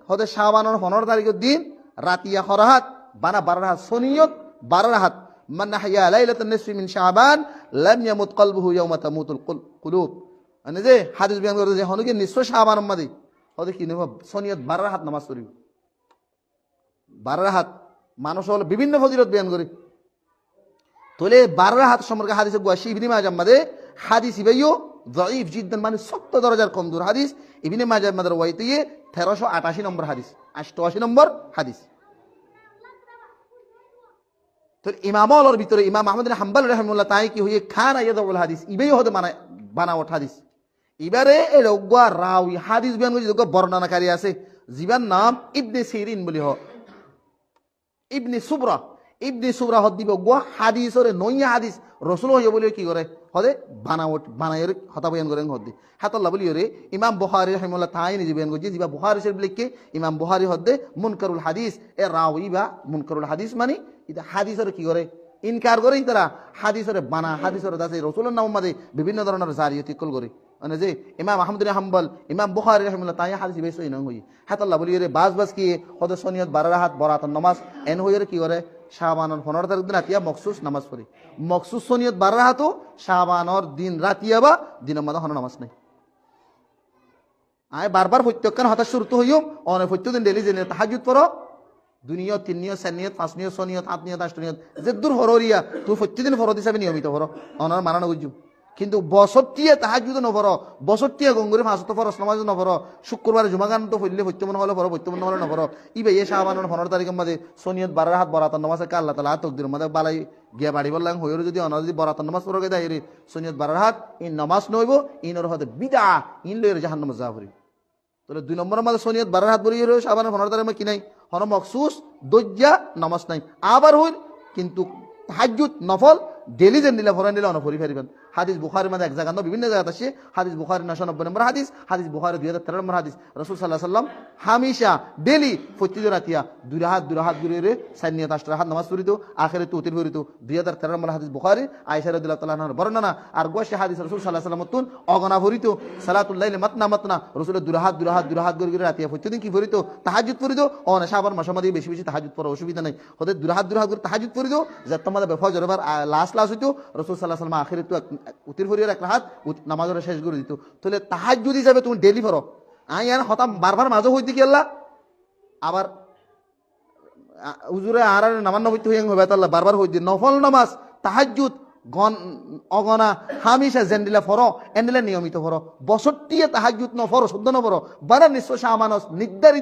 হতে শাবানের 15 তারিখের দিন রাতিয়া খরাহাত বানা 12 রাহাত সনিয়ত 12 রাহাত মান নাহয়া লাইলাতুন নিসফি মিন শাবান লাম ইয়ামুত কলবুহু ইয়াওমা তামুতুল কুলুব। মানে যে হাদিস বয়ান করে যে হনুকে নিসফ শাবান মাদি হতে কি নেব সনিয়ত 12 রাহাত নামাজ পড়িব 12 রাহাত মানুষ হল বিভিন্ন ফজিলত বয়ান করে তোলে 12 রাহাত সম্পর্কে হাদিসে গুয়াশি ইবনে মাজাহ মাদে হাদিস ইবাইও যায়িফ জিদ্দান মানে 70 দরজার কম দূর হাদিস ইবনে মাজাহ মাদের ওয়াইতিয়ে 1388 নম্বর হাদিস 88 নম্বর হাদিস। তো ইমামর ভিতরে ইমাম আহমদ বিন হাম্বল রাহিমাহুল্লাহ তাই কি হয়ে খান ইয়াদুল হাদিস ইবাইও হতে মানে বানাওয়াট হাদিস এবারে এর ওগা রাওই হাদিস বয়ান করে যে বর্ণনাকারী আছে জিবার নাম ইবনে সিরিন বলি হ ইবনে সুবরা হদ দিব গো হাদিসরে নইয়া হাদিস রাসূল হইয়া বলি কি করে হদে বানাওয়াট বানায়ের হতা বয়ান করেন হদ হাতাল্লাহ বলি রে ইমাম বুখারী রাহিমাহুল্লাহ তাই নিজে বয়ান করছে জিবা বুখারী শরীফ লিখকে ইমাম বুখারী হদে মুনকারুল হাদিস এ রাওই বা মুনকারুল হাদিস মানে এটা হাদিসরে কি করে ইনকার করে তারা হাদিসরে বানা হাদিসরে দাসে রাসূলের নাম মাদে বিভিন্ন ধরনের জারিয়তি কল করে মানে যে ইমাম আহমদ বিন হাম্বল ইমাম বুখারী রাহিমাহুল্লাহ তাই হাদিস বেশ হই না হই হাতাল্লাহ বলি রে বাস কি হদ সনিয়ত 12 রাহাত বরাত নামাজ এন হইরে কি করে শাবানের 15 তারিখ দিন রাতিয়া মখসুস নামাজ পড়ি মখসুস সনিয়ত 12 রাহাতও শাবানের দিন রাতিয়া বা দিনের মধ্যে হন নামাজ নাই আয় বারবার প্রত্যেকখান হতাশ শুরু হইও অনেক প্রত্যেক দিন ডেলি জেনে তাহাজ্জুদ পড়ো 2 নিয়ত 3 নিয়ত 4 নিয়ত 5 নিয়ত 6 নিয়ত 7 নিয়ত 8 নিয়ত যে দূর হরিয়া তুই প্রত্যেকদিন ফরদ হিসাবে নিয়মিত পড়ো অনার মানানো বুঝু কিন্তু বছরটিয়ে তাহাজ্জুদ নপড় বছরটিয়ে গঙ্গুরি 5 তো ফরজ নামাজ নপড় শুক্রবার জুমাগান তো পড়লে প্রত্যমন হলে পড়ো প্রত্যমন হলে নপড় ইবে এ শাবানের 15 তারিখের মধ্যে সনিয়ত 12 রাহাত বরাত নামাজে কা আল্লাহ তাআলা তকদির মধ্যে বালাই গিয়া বাড়ি বললাম হইর যদি অনার যদি বরাত নামাজ পড়ে দেয় রে সনিয়ত 12 রাহাত ইন নামাজ নইব ইনর হতে বিদআ ইন লইর জাহান্নাম যাবরি তাহলে 2 নম্বরের মধ্যে সনিয়ত 12 রাহাত বলি রে শাবানের 15 তারিখে কি নাই হন মখসুস দজ্জা নামাজ নাই আবার হইল কিন্তু তাহাজ্জুদ নফল ডেলি যেন দিলে ফরান দিলে অনফরি ফেরিবেন হাদিস বুখারীর মধ্যে এক জায়গা না বিভিন্ন জায়গাতে আছে হাদিস বুখারী 990 নম্বর হাদিস হাদিস বুখারী 2013 নম্বর হাদিস রাসূল সাল্লাল্লাহু আলাইহি সাল্লাম হামেশা ডেলি প্রতিদিন রাতিয়া 2 রাহাত গুরে সানিয়াত 8 রাহাত নামাজ পড়িত আখিরে তো উতির পড়িত 2013 নম্বর হাদিস বুখারী আয়েশা রাদিয়াল্লাহু তাআলা আনহার বর্ণনা আর গোশে হাদিস রাসূল সাল্লাল্লাহু আলাইহি সাল্লাম তুন অগনা পড়িত সালাতুল লাইল মাতনা রাসূল 2 রাহাত গুরে রাতিয়া প্রতিদিন কি পড়িত তাহাজ্জুদ পড়িত অনে শাবান মাসের মধ্যে বেশি বেশি তাহাজ্জুদ পড়া অসুবিধা নাই হতে 2 রাহাত গুরে তাহাজ্জুদ পড়িত যাতে আমাদের ফজর বার লাস্ট হইতো রাসূল সাল্লাল্লাহু আলাইহি সাল্লাম আখিরে তো উতির পড়িয়ে এক রাহাত নামাজের শেষ করে দিত তাহলে তাহাজ্জুদ হিসাবে তুমি ডেলি পড়ো আই আর হতাম বারবার মাঝে হইতে কি আল্লাহ আবার হুজুরে আর নামাজ হইতে হইং হবে আল্লাহ বারবার হইতে নফল নামাজ তাহাজ্জুদ অগনা হামেশা জেন্ডিলা ফরো এন্ডিলা নিয়মিত ফরো বছরটিয়ে তাহাজ্জুদ ন ফরো শুদ্ধ ন ফরো বারা নিশ্চয় শামানস নির্ধারিত